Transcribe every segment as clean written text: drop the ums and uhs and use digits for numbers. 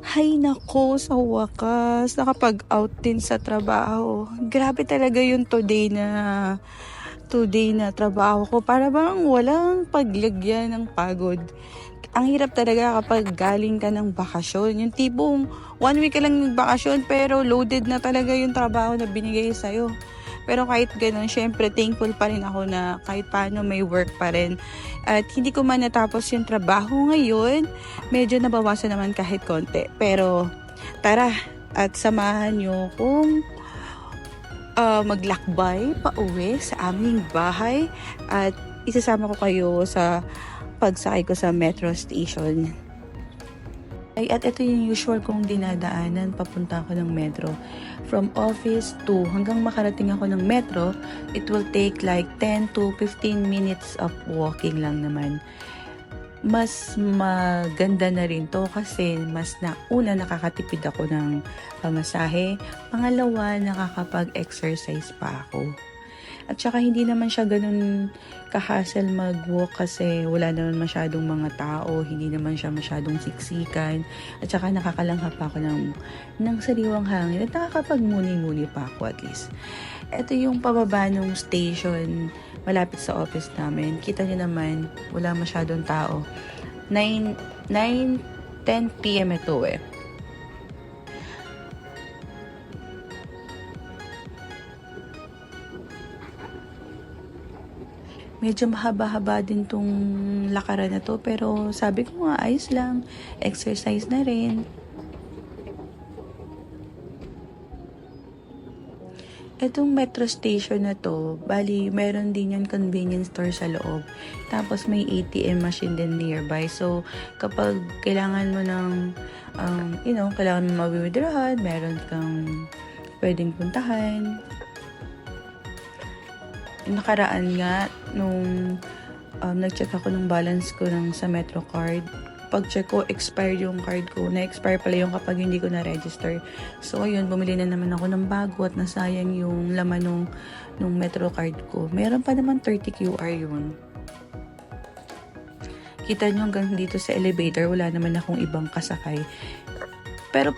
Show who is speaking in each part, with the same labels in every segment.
Speaker 1: Hay nako, sa wakas, nakapag-out din sa trabaho. Grabe talaga yung today na trabaho ko. Para bang walang paglagyan ng pagod. Ang hirap talaga kapag galing ka ng bakasyon. Yung tipong 1 week ka lang nagbakasyon pero loaded na talaga yung trabaho na binigay sa'yo. Pero kahit ganun, syempre thankful pa rin ako na kahit paano may work pa rin. At hindi ko man natapos yung trabaho ngayon, medyo nabawasan naman kahit konti. Pero tara at samahan nyo kung maglakbay pa uwi sa aming bahay at isasama ko kayo sa pagsakay ko sa metro station. At ito yung usual kong dinadaanan papunta ako ng metro. From office to hanggang makarating ako ng metro, it will take like 10 to 15 minutes of walking lang naman. Mas maganda na rin to kasi una nakakatipid ako ng pamasahe, pangalawa nakakapag-exercise pa ako. At saka hindi naman siya ganun ka-hassle mag-walk kasi wala naman masyadong mga tao, hindi naman siya masyadong siksikan. At saka nakakalanghap pa ako ng sariwang hangin at nakakapag-muni-muni pa ako at least. Ito yung pababa ng station malapit sa office namin. Kita niyo naman, wala masyadong tao. 10 p.m. ito eh. Medyo mahaba-haba din tong lakaran na to pero sabi ko nga ayos lang, exercise na rin. Itong metro station na to, bali meron din yung convenience store sa loob. Tapos may ATM machine din nearby. So kapag kailangan mo ng, kailangan mo mag-withdraw, meron kang pwedeng puntahan. Nakaraan nga, nung nag-check ako ng balance ko sa Metro card, pag-check ko, expired yung card ko. Na-expire pala yung kapag hindi ko na-register. So, ayun, bumili na naman ako ng bago at nasayang yung laman nung Metro card ko. Meron pa naman 30 QR yun. Kita nyo hanggang dito sa elevator, wala naman akong ibang kasakay. Pero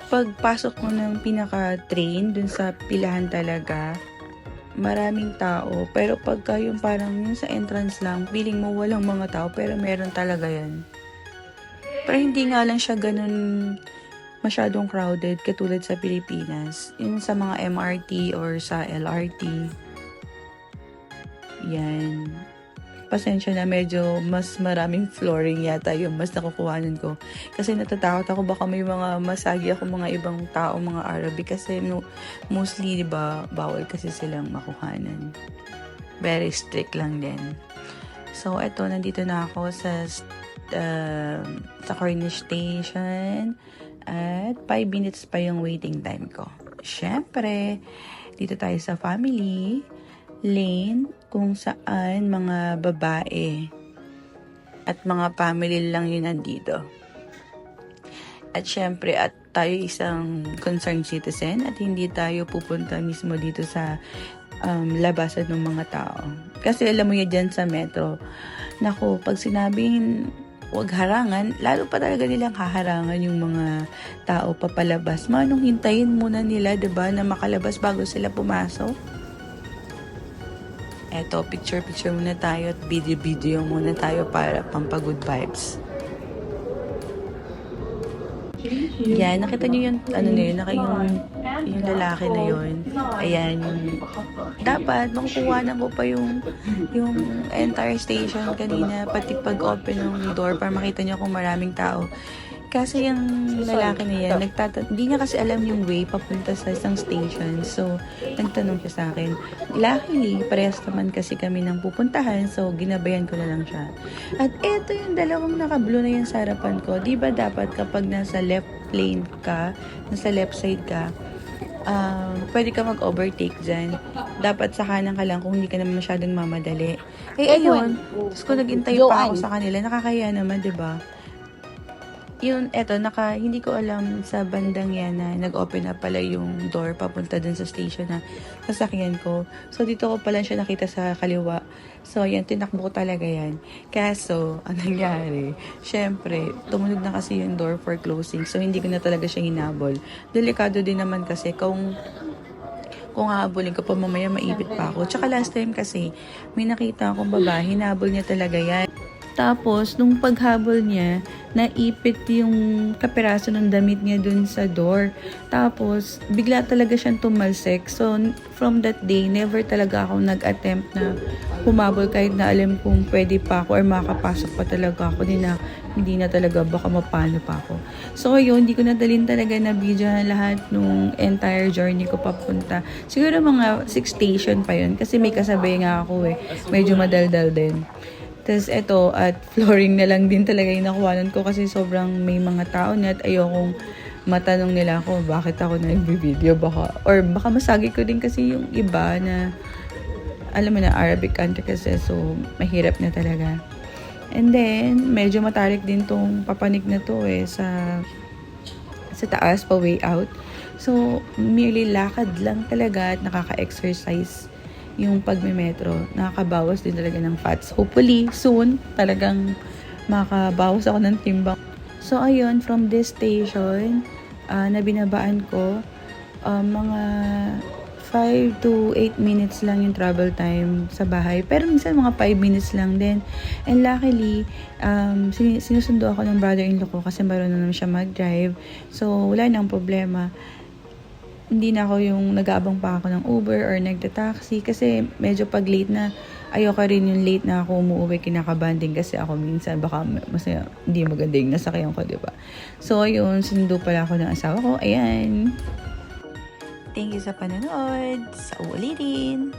Speaker 1: pagpasok mo ng pinaka-train, dun sa pilahan talaga, maraming tao. Pero pagka yung parang yung sa entrance lang, feeling mo walang mga tao, pero meron talaga yan. Pero hindi nga lang siya ganun masyadong crowded katulad sa Pilipinas. Yun sa mga MRT or sa LRT. Yan. Pasensya na, medyo mas maraming flooring yata yung mas nakukuhanan ko. Kasi natatakot ako baka may mga masagi ako mga ibang tao, mga Arabic. Kasi mostly, diba, bawal kasi silang makuhanan. Very strict lang din. So, eto, nandito na ako sa Cornish Station. At 5 minutes pa yung waiting time ko. Syempre, dito tayo sa family lane kung saan mga babae at mga family lang yun nandito. At syempre, at tayo isang concerned citizen at hindi tayo pupunta mismo dito sa labasan ng mga tao. Kasi alam mo yun dyan sa metro, naku, pag sinabing huwag harangan, lalo pa talaga nilang haharangan yung mga tao papalabas. Manong hintayin muna nila, diba, na makalabas bago sila pumasok? Eto, picture-picture muna tayo at video-video muna tayo para pampagood vibes. Yan, nakita niyo yung, yung lalaki na yun. Ayan, dapat makukuhanan ko pa yung entire station kanina, pati pag-open ng door para makita niyo kung maraming tao. Kasi yung lalaki na yan, hindi niya kasi alam yung way papunta sa isang station. So, nagtanong siya sa akin. Luckily, parehas naman kasi kami ng pupuntahan. So, ginabayan ko na lang siya. At eto yung dalawang naka-blue na yan sa harapan ko. Di ba dapat kapag nasa left lane ka, nasa left side ka, pwede ka mag-overtake dyan. Dapat sa kanan ka lang kung hindi ka naman masyadong mamadali. Eh, ayun. Tapos kung nag-intay pa ako sa kanila, nakakaya naman, di ba? Yun, eto, hindi ko alam sa bandang yan na nag-open up pala yung door papunta dun sa station na sasakyan ko. So, dito ko pala siya nakita sa kaliwa. So, yan, tinakbo ko talaga yan. Kaso, ang nangyari, syempre, tumunog na kasi yung door for closing. So, hindi ko na talaga siya hinabol. Delikado din naman kasi kung hahabulin ko pa mamaya maipit pa ako. Tsaka last time kasi, may nakita akong babae, hinabol niya talaga yan. Tapos, nung paghabol niya, naipit yung kapiraso ng damit niya dun sa door. Tapos, bigla talaga siyang tumalsik. So, from that day, never talaga ako nag-attempt na humabol kahit na alam kung pwede pa ako or makakapasok pa talaga ako. Hindi na talaga, baka mapano pa ako. So, yun, hindi ko nadalin talaga na video na lahat nung entire journey ko papunta. Siguro mga 6 station pa yun kasi may kasabay nga ako eh. Medyo madaldal din. Tapos eto, at flooring na lang din talaga yung nakuhanan ko kasi sobrang may mga tao na at ayokong matanong nila ako bakit ako nag-video or baka masagi ko din kasi yung iba na alam mo na Arabic country kasi so mahirap na talaga. And then, medyo matarik din tong papanik na to eh sa taas pa way out. So, merely lakad lang talaga at nakaka-exercise yung pagme-metro. Nakakabawas din talaga ng fats. Hopefully, soon, talagang makabawas ako ng timbang. So, ayun, from this station, na binabaan ko, mga 5 to 8 minutes lang yung travel time sa bahay. Pero minsan mga 5 minutes lang din. And luckily, sinusundo ako ng brother-in-law ko kasi marunong naman siya mag-drive. So, wala nang problema. Hindi na ako yung nag-aabang pa ako ng Uber or nagta-taxi kasi medyo pag late na, ayoko rin yung late na ako umuwi, kinakabanding kasi ako minsan baka masaya, hindi maganda yung nasakyan ko, diba? So, ayun, sinundo pala ako ng asawa ko. Ayan. Thank you sa panonood. Sa ulitin.